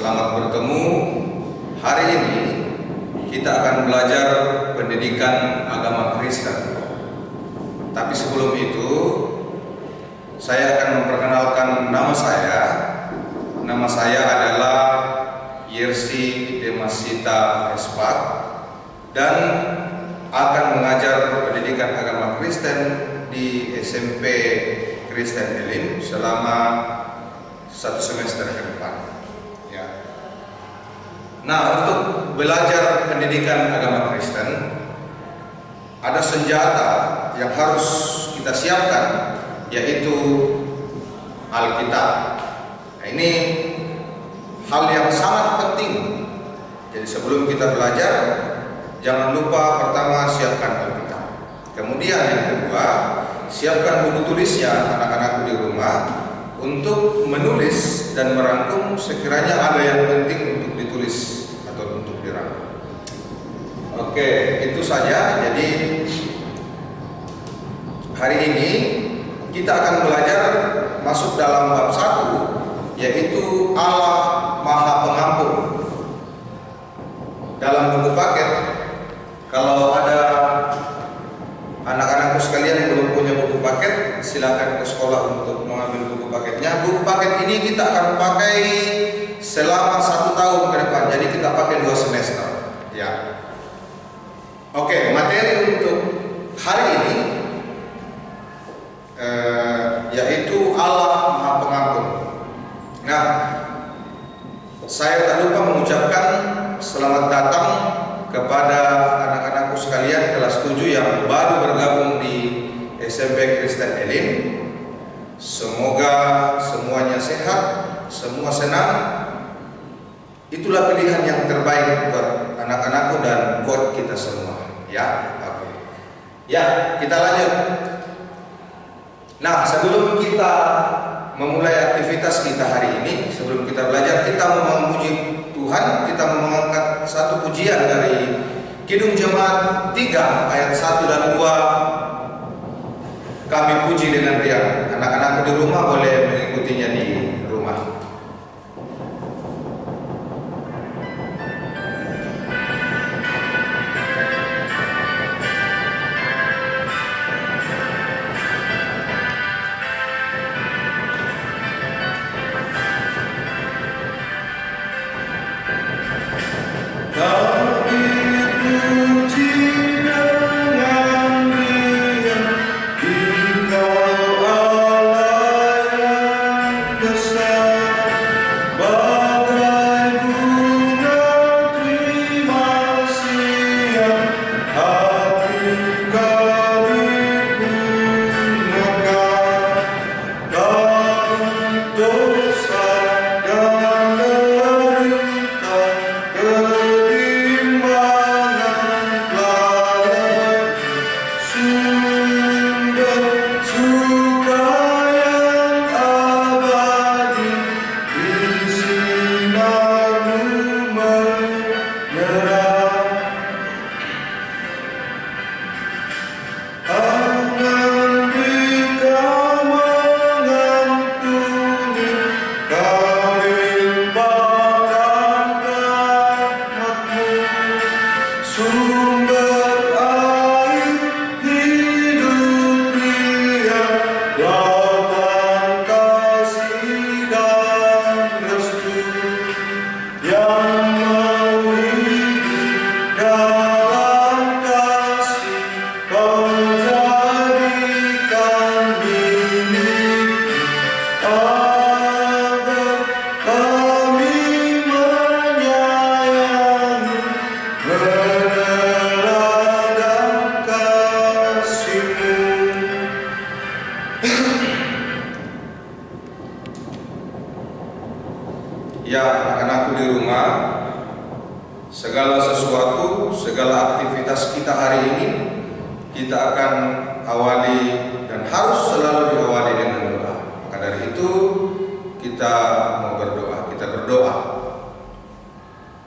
selamat bertemu. Hari ini kita akan belajar pendidikan agama Kristen. Tapi sebelum itu, saya akan memperkenalkan nama saya. Nama saya adalah Yersi Demasita Espat dan akan mengajar pendidikan agama Kristen di SMP Kristen Elim selama 1 semester ke depan. Ya. Nah, untuk belajar pendidikan agama Kristen, ada senjata yang harus kita siapkan, yaitu Alkitab. Nah, ini hal yang sangat penting. Jadi sebelum kita belajar, jangan lupa pertama siapkan Alkitab. Kemudian yang kedua, siapkan buku tulisnya anak-anakku di rumah untuk menulis dan merangkum sekiranya ada yang penting untuk ditulis atau untuk dirangkum. Oke, itu saja. Jadi hari ini kita akan belajar masuk dalam bab 1, yaitu Allah Maha Pengampun. Dalam buku paket, kalau ada anak-anakku sekalian belum punya buku paket, silakan ke sekolah untuk mengambil buku paketnya. Buku paket ini kita akan pakai selama 1 tahun ke depan, jadi kita pakai 2 semester. Ya. Oke, materi untuk hari ini yaitu Allah Maha Pengampun. Nah, saya tak lupa mengucapkan selamat datang kepada anak-anakku sekalian kelas 7 yang baru bergabung di SMP Kristen Elim. Semoga semuanya sehat, semua senang. Itulah pilihan yang terbaik buat anak-anakku dan buat kita semua. Ya, oke. Ya, kita lanjut. Nah, sebelum kita memulai aktivitas kita hari ini, sebelum kita belajar, kita mau memuji Tuhan. Kita mau mengangkat satu pujian dari Kidung Jemaat 3 ayat 1 dan 2. Kami puji dengan riang. Anak-anakku di rumah boleh mengikutinya di rumah. Ya, anak-anakku di rumah, segala sesuatu, segala aktivitas kita hari ini, kita akan awali dan harus selalu diawali dengan doa. Maka dari itu, kita mau berdoa. Kita berdoa.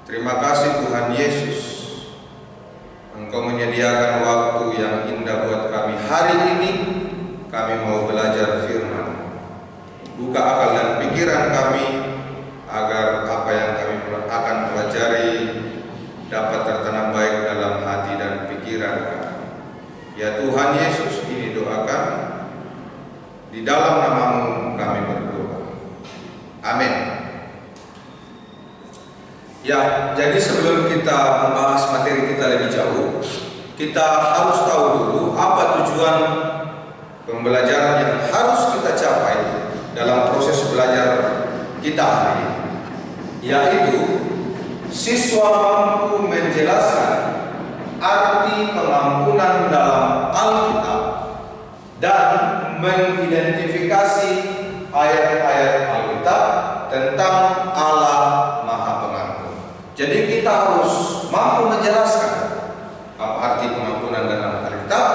Terima kasih Tuhan Yesus, Engkau menyediakan waktu yang indah buat kami. Hari ini, kami mau belajar firman. Buka akal dan pikiran kami, agar apa yang kami Di dalam nama-Mu kami berdoa. Amin. Ya, jadi sebelum kita membahas materi kita lebih jauh, kita harus tahu dulu apa tujuan pembelajaran yang harus kita capai dalam proses belajar kita hari ini, yaitu siswa mampu menjelaskan arti pengampunan dalam Alkitab dan mengidentifikasi ayat-ayat Alkitab tentang Allah Maha Pengampun. Jadi kita harus mampu menjelaskan apa arti pengampunan dalam Alkitab,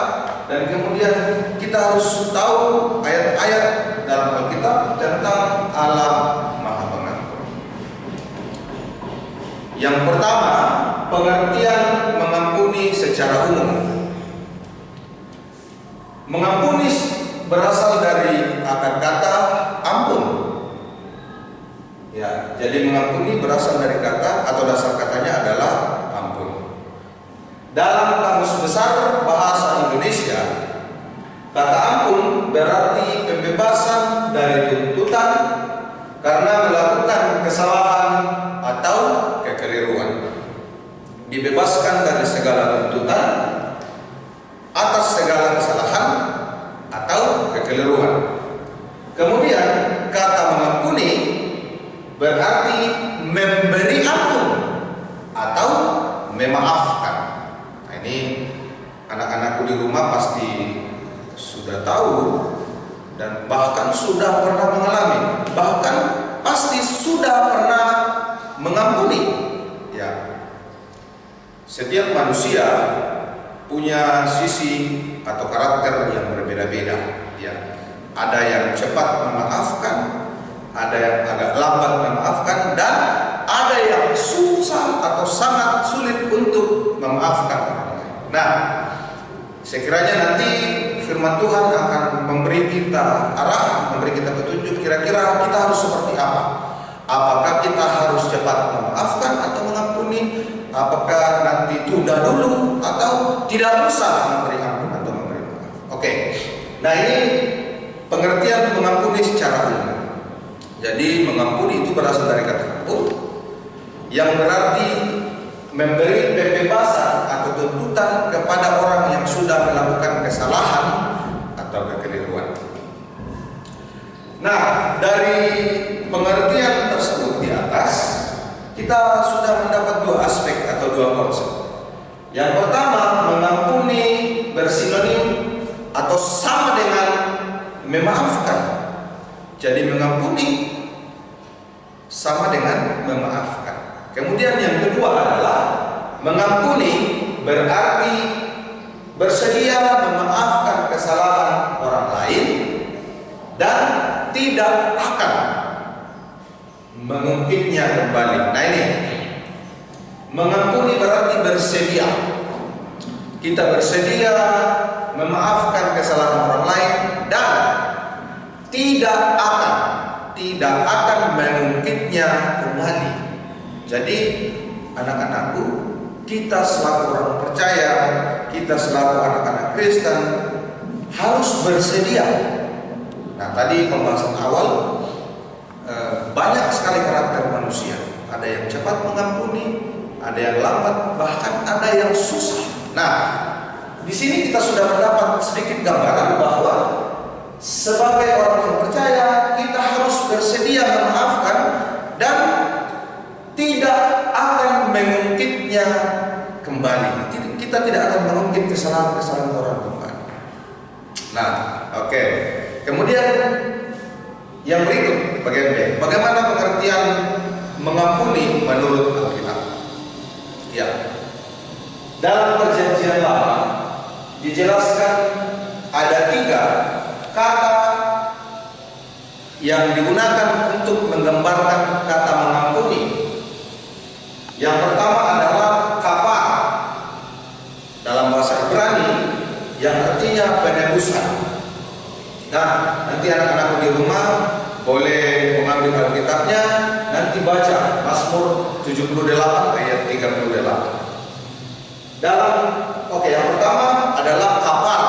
dan kemudian kita harus tahu ayat-ayat dalam Alkitab tentang Allah Maha Pengampun. Yang pertama, pengertian mengampuni secara umum. Mengampuni berasal dari akar kata ampun. Ya, jadi mengampuni berasal dari kata atau dasar katanya adalah ampun. Dalam Kamus Besar Bahasa Indonesia, kata ampun berarti pembebasan dari tuntutan karena melakukan kesalahan atau kekeliruan. Dibebaskan dari segala tuntutan atas segala kesalahan atau kekeliruan. Kemudian kata mengampuni berarti memberi ampun atau memaafkan. Nah, ini anak-anakku di rumah pasti sudah tahu dan bahkan sudah pernah mengalami, bahkan pasti sudah pernah mengampuni. Ya, setiap manusia punya sisi atau karakter yang berbeda-beda. Ya, ada yang cepat memaafkan, ada yang agak lambat memaafkan, dan ada yang susah atau sangat sulit untuk memaafkan orang lain. Nah, sekiranya nanti firman Tuhan akan memberi kita arah, memberi kita petunjuk kira-kira kita harus seperti apa. Apakah kita harus cepat memaafkan atau mengampuni? Apakah nanti tunda dulu atau tidak usah memberi ampun atau memberi maaf? Oke. Nah, ini pengertian mengampuni secara umum. Jadi mengampuni itu berasal dari kata ampun yang berarti memberi pembebasan atau tuntutan kepada orang yang sudah melakukan kesalahan atau kekeliruan. Nah, dari pengertian tersebut di atas, kita sudah mendapat dua aspek atau dua konsep. Yang pertama, mengampuni bersinonim atau sama dengan memaafkan. Jadi mengampuni sama dengan memaafkan. Kemudian yang kedua adalah mengampuni berarti bersedia memaafkan kesalahan orang lain dan tidak akan mengungkitnya kembali. Nah, ini mengampuni berarti bersedia. Kita bersedia memaafkan kesalahan orang lain dan tidak akan mengungkitnya kembali. Jadi anak-anakku, kita selaku orang percaya, kita selaku anak-anak Kristen harus bersedia. Nah, tadi pembahasan awal, banyak sekali karakter manusia. Ada yang cepat mengampuni, ada yang lambat, bahkan ada yang susah. Nah, di sini kita sudah mendapat sedikit gambaran bahwa sebagai orang yang percaya, kita harus bersedia memaafkan dan tidak akan mengungkitnya kembali. Kita tidak akan mengungkit kesalahan-kesalahan orang kembali. Nah, oke. Kemudian yang berikut, bagian B. Bagaimana pengertian mengampuni menurut Alkitab? Ya. Dalam Perjanjian Lama dijelaskan ada 3 kata yang digunakan untuk menggambarkan kata mengampuni. Yang pertama adalah kapar dalam bahasa Ibrani yang artinya penebusan. Nah, nanti anak-anakku di rumah boleh mengambil Alkitabnya, nanti baca Mazmur 78 ayat 38. Yang pertama adalah kapar,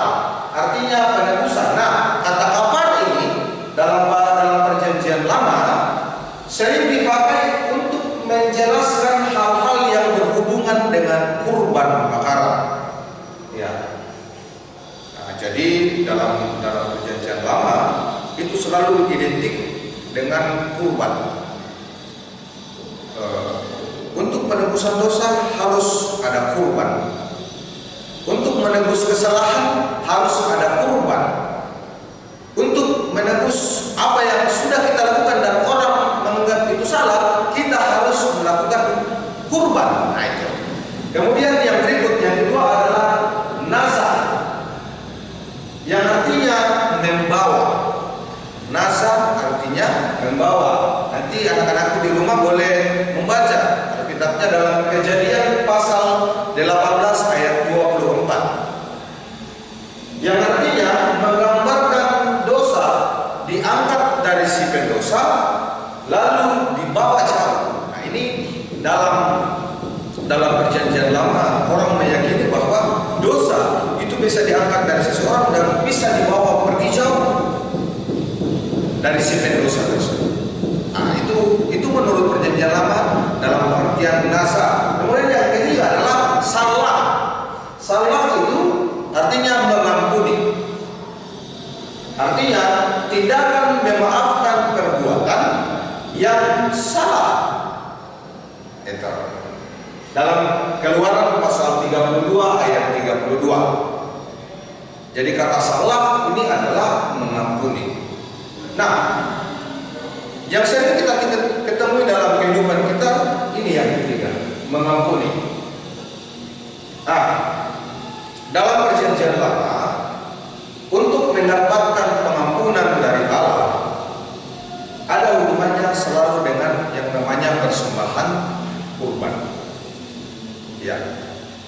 artinya penebusan. Nah, kata kapar ini dipakai untuk menjelaskan hal-hal yang berhubungan dengan kurban bakaran. Ya. Nah, jadi dalam perjanjian lama itu selalu identik dengan kurban. Untuk penebusan dosa harus ada kurban. Untuk menebus kesalahan harus ada kurban. Untuk menebus apa yang sudah kita lakukan dan orang menganggap itu salah, kita harus melakukan kurban. Nah itu. Kemudian yang berikut, yang kedua adalah nazar, yang artinya membawa. Nazar artinya membawa. Nanti anak-anakku di rumah boleh membaca Alkitabnya dalam Kejadian pasal 18 ayat 24. Yang artinya menggambarkan dosa diangkat dari si pendosa lalu dibawa jauh. Nah ini dalam perjanjian lama orang meyakini bahwa dosa itu bisa diangkat dari seseorang dan bisa dibawa pergi jauh dari si pendosa tersebut. Nah itu menurut perjanjian lama dalam pengertian nazar. Kemudian yang ketiga adalah salah. Salah itu artinya mengampuni. Artinya tindakan memaafkan perbuatan yang salah. Itu. Dalam Keluaran pasal 32 ayat 32. Jadi kata salah ini adalah mengampuni. Nah, yang sering kita ketemui dalam kehidupan kita ini yang ketiga, mengampuni. Nah, dalam perjanjian lama untuk mendapatkan pengampunan dari Allah ada hubungannya selalu dengan yang namanya persembahan kurban. Ya.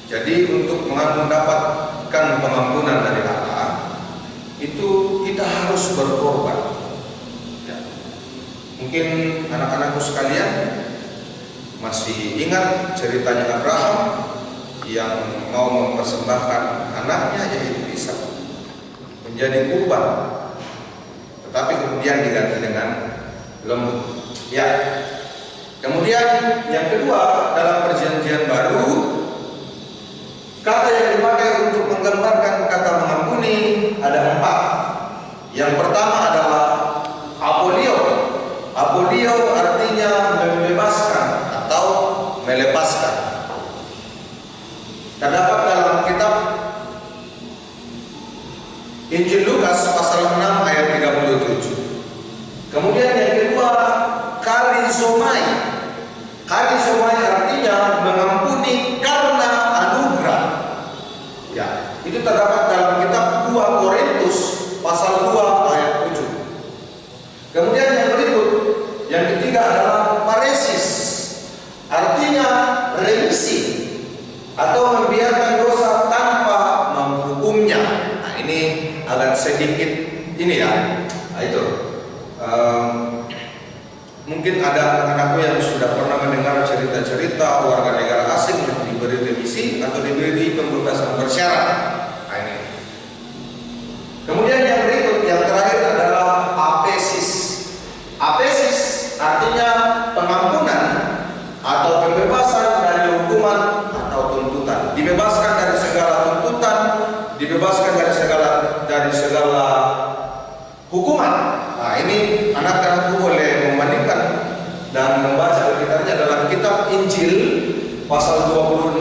Jadi untuk mendapatkan pengampunan dari Allah itu kita harus berkorban. Mungkin anak-anakku sekalian masih ingat ceritanya Abraham yang mau mempersembahkan anaknya yaitu Ishak menjadi kurban, tetapi kemudian diganti dengan lembu. Ya. Kemudian yang kedua dalam perjanjian baru kata yang dipakai untuk menggambarkan kata mengampuni ada 4. Yang pertama adalah apolio. Apolio artinya membebaskan atau melepaskan. Terdapat dalam kitab Injil Lukas pasal 6 ayat 37. Kemudian yang kedua karizomai. Karizomai artinya mengampuni karena anugerah. Ya, itu terdapat dalam kitab 2 Korintus pasal 2 ayat 7. Kemudian yang berikut, yang ketiga adalah paresis, artinya remisi atau membiarkan dosa tanpa menghukumnya. Nah ini agak sedikit ini ya. Nah, itu mungkin ada anak-anakku yang sudah pernah mendengar cerita-cerita warga negara asing yang diberi remisi atau diberi pembebasan bersyarat. Nah ini. Kemudian yang berikut, yang terakhir adalah apesis. Apesis artinya pengampunan atau pembebasan dari hukuman atau tuntutan. Dibebaskan dari segala tuntutan, dibebaskan dari segala hukuman. Nah ini anak-anakku boleh membandingkan dan membaca Alkitabnya dalam kitab Injil pasal 26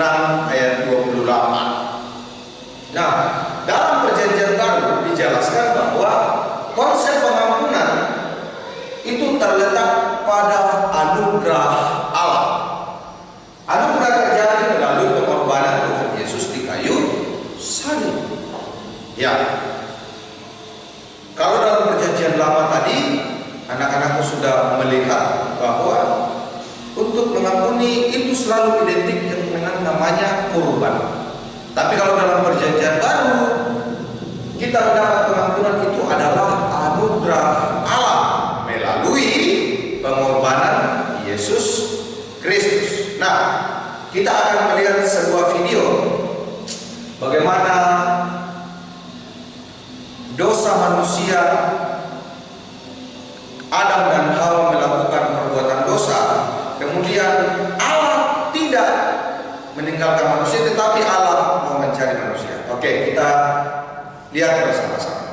ayat 28. Nah, dalam perjanjian baru dijelaskan bahwa konsep pengampunan itu terletak pada anugerah Allah. Anugerah terjadi melalui pengorbanan Tuhan Yesus di kayu salib. Ya. Kalau dalam perjanjian lama tadi anak-anakku sudah melihat bahwa untuk mengampuni itu selalu identik dengan namanya kurban. Tapi kalau dalam perjanjian baru kita mendapat pengampunan itu adalah anugerah Allah melalui pengorbanan Yesus Kristus. Nah, kita akan melihat sebuah video bagaimana dosa manusia Adam dan Hawa melakukan perbuatan dosa Kemudian Allah tidak meninggalkan manusia, tetapi Allah mau mencari manusia. Oke, kita lihat bersama-sama.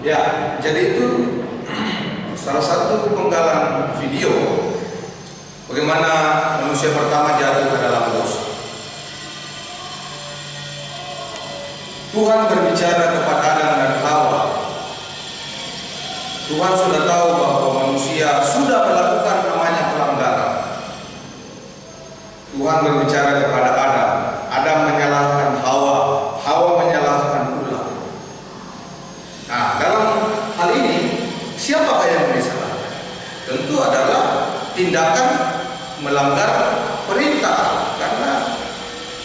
Ya, jadi itu salah satu penggalan video bagaimana manusia pertama jatuh ke dalam dosa. Tuhan berbicara kepada Adam dan Hawa. Tuhan sudah tahu bahwa manusia sudah melakukan namanya pelanggaran. Tuhan berbicara kepada Adam. Adam menyalahkan Hawa. Hawa menyalahkan ulang. Nah, dalam hal ini tindakan melanggar perintah, karena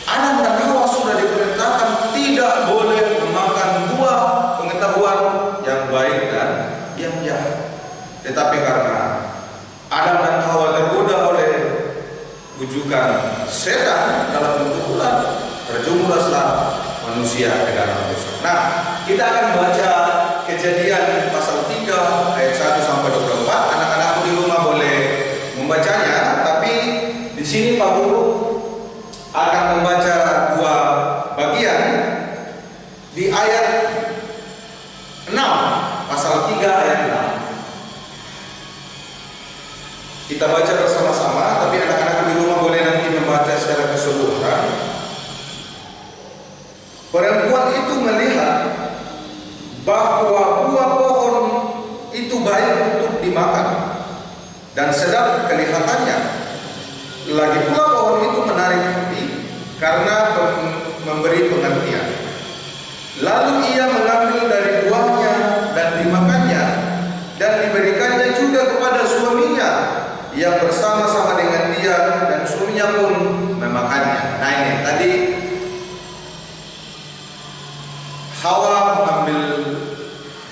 Adam dan Hawa sudah diperintahkan tidak boleh memakan buah pengetahuan yang baik dan yang jahat. Tetapi karena Adam dan Hawa tergoda oleh bujukan setan dalam bentuk ular, terjerumuslah manusia ke dalam dosa. Nah, kita akan baca Kejadian pasal 3 ayat 1 sampai 24. Anak-anakku di rumah boleh membacanya, tapi di sini Pak Guru akan membaca dua bagian di ayat 6, pasal 3 ayat 6. Kita baca bersama-sama, tapi anak-anak di rumah boleh nanti membaca secara keseluruhan. Perempuan itu melihat bahwa buah pohon itu baik untuk dimakan dan sedap kelihatannya. Lagi pula pohon itu menarik hati karena memberi pengertian. Lalu ia mengambil dari buahnya dan dimakannya, dan diberikannya juga kepada suaminya yang bersama-sama dengan dia, dan suaminya pun memakannya. Nah, ini tadi Hawa mengambil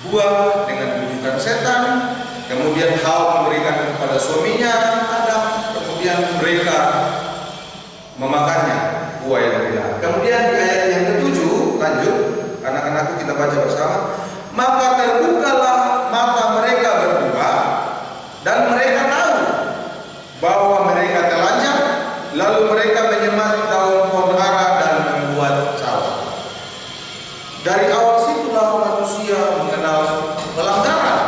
buah dengan bujukan setan, kemudian Hawa memberikan kepada suaminya Adam, kemudian mereka memakannya buah yang dilarang. Kemudian di ayat yang ke-7 lanjut, anak-anakku kita baca bersama. Maka terbukalah mata mereka berdua, dan mereka tahu bahwa mereka telanjang, lalu mereka menyemat daun pohon ara dan membuat cawan. Dari awal situlah manusia mengenal pelanggaran,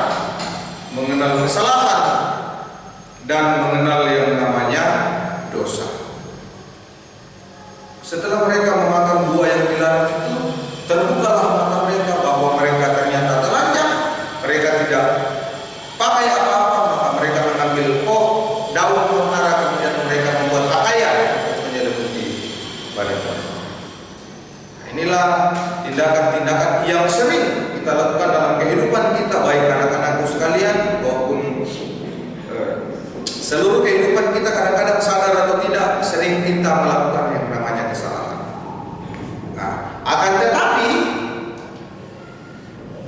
mengenal kesalahan, dan mengenal yang namanya dosa. Setelah mereka memakan buah yang dilarang itu, terbukalah mata mereka bahwa mereka ternyata telanjang. Mereka tidak pakai apa-apa, maka mereka mengambil daun pohon ara, kemudian mereka membuat pakaian untuk menyelimuti badan. Inilah tindakan-tindakan yang sering kita lakukan dalam kehidupan kita, baik anak-anakku sekalian maupun seluruh kehidupan kita. Kadang-kadang sadar atau tidak, sering kita melakukan yang namanya kesalahan. Nah, akan tetapi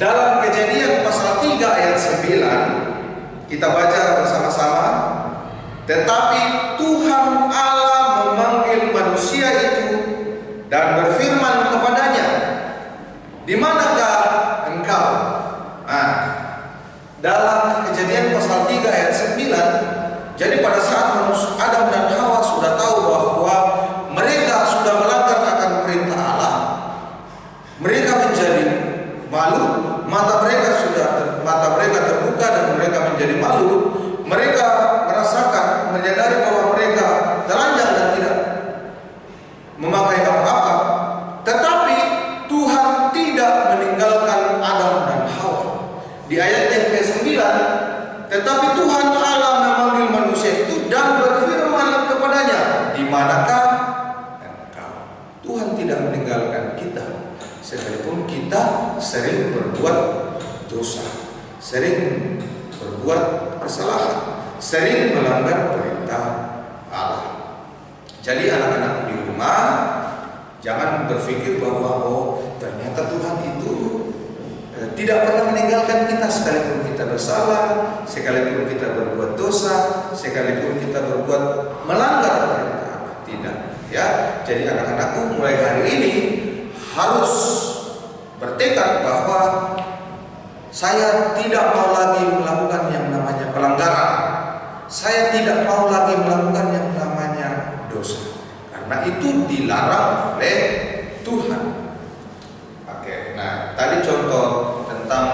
dalam Kejadian pasal 3 ayat 9 kita baca bersama-sama. Tetapi Tuhan Allah memanggil manusia itu dan berfirman kepadanya, di manakah engkau? Nah, dalam Kejadian pasal 3 ayat 9, jadi pada saat Adam dan Hawa sudah tahu bahwa mereka sudah melanggar akan perintah Allah, mereka menjadi malu, mata mereka terbuka dan mereka menjadi malu. Mereka merasakan, menyadari bahwa mereka telanjang dan tidak memakai apa-apa. Tetapi Tuhan tidak meninggalkan Adam dan Hawa. Di ayat yang ke-9, tetapi Tuhan Allah memanggil manusia itu dan berfirman kepadanya, di manakah engkau? Tuhan tidak meninggalkan kita, sekalipun kita sering berbuat dosa, sering berbuat kesalahan, sering melanggar perintah Allah. Jadi anak-anak di rumah, jangan berpikir bahwa ternyata Tuhan itu tidak pernah meninggalkan kita sekalipun kita bersalah, sekalipun kita berbuat dosa, sekalipun kita berbuat melanggar perintah Allah. Tidak, ya. Jadi anak-anakku mulai hari ini harus bertekad bahwa saya tidak mau lagi melakukan yang namanya pelanggaran. Saya tidak mau lagi melakukan yang namanya dosa, karena itu dilarang oleh Tuhan. Oke, nah tadi contoh tentang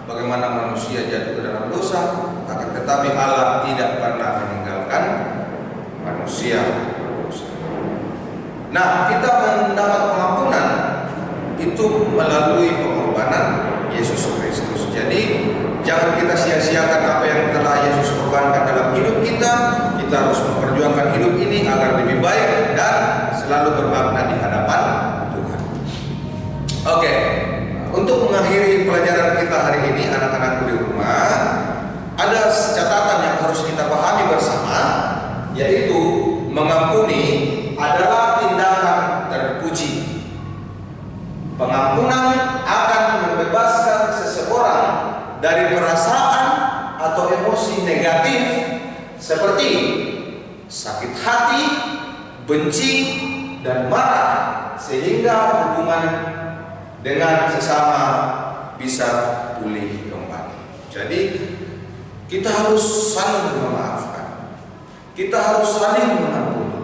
bagaimana manusia jatuh ke dalam dosa, akan tetapi Allah tidak pernah meninggalkan manusia berdosa. Nah, kita mendapat pengampunan itu melalui pengorbanan Yesus Kristus. Jadi jangan kita sia-siakan apa yang telah Yesus korbankan dalam hidup kita. Kita harus memperjuangkan hidup ini agar lebih baik dan selalu bermakna di hadapan Tuhan. Oke, untuk mengakhiri pelajaran kita hari ini, anak-anakku di rumah, ada catatan yang harus kita pahami bersama. atau emosi negatif seperti sakit hati, benci, dan marah, sehingga hubungan dengan sesama bisa pulih kembali. Jadi kita harus saling memaafkan, kita harus saling mengampuni,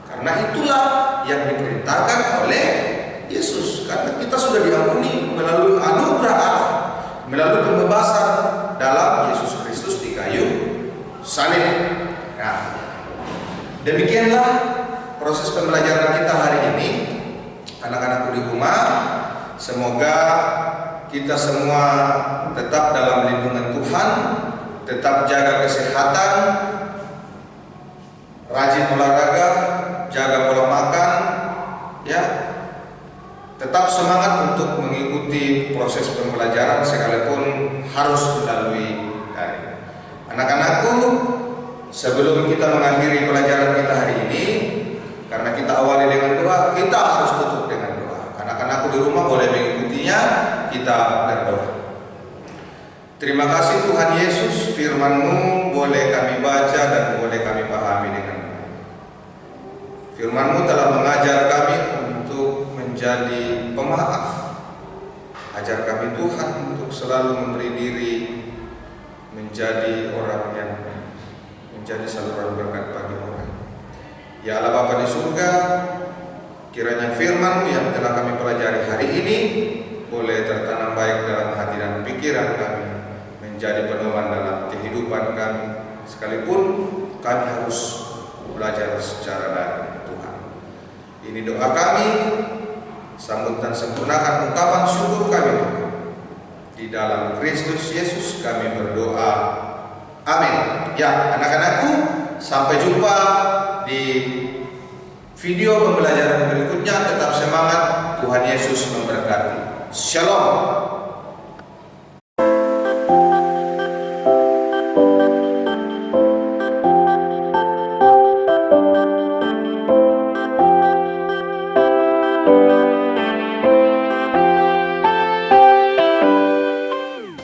karena itulah yang diperintahkan oleh Yesus. Karena kita sudah diampuni melalui anugerah Allah, melalui pembebasan dalam Yesus Kristus di kayu salib. Nah, demikianlah proses pembelajaran kita hari ini, anak-anakku di rumah. Semoga kita semua tetap dalam lindungan Tuhan, tetap jaga kesehatan, rajin olahraga, jaga pola makan, ya. Tetap semangat untuk mengikuti proses pembelajaran sekalipun harus melalui daring. Anak-anakku, sebelum kita mengakhiri pelajaran kita hari ini, karena kita awali dengan doa, kita harus tutup dengan doa. Anak-anakku di rumah boleh mengikutinya, kita berdoa. Terima kasih Tuhan Yesus, firman-Mu boleh kami baca dan boleh kami pahami dengan baik. Firman-Mu telah mengajar kami untuk menjadi pemaaf. Ajar kami Tuhan untuk selalu memberi diri menjadi orang yang menjadi saluran berkat bagi orang. Ya Allah Bapa di surga, kiranya firman-Mu yang telah kami pelajari hari ini boleh tertanam baik dalam hati dan pikiran kami, menjadi pedoman dalam kehidupan kami, sekalipun kami harus belajar secara daring. Tuhan, ini doa kami, sambut dan sempurnakan ungkapan syukur kami Tuhan. Di dalam Kristus Yesus kami berdoa, amin. Ya anak-anakku, sampai jumpa di video pembelajaran berikutnya. Tetap semangat, Tuhan Yesus memberkati. Shalom.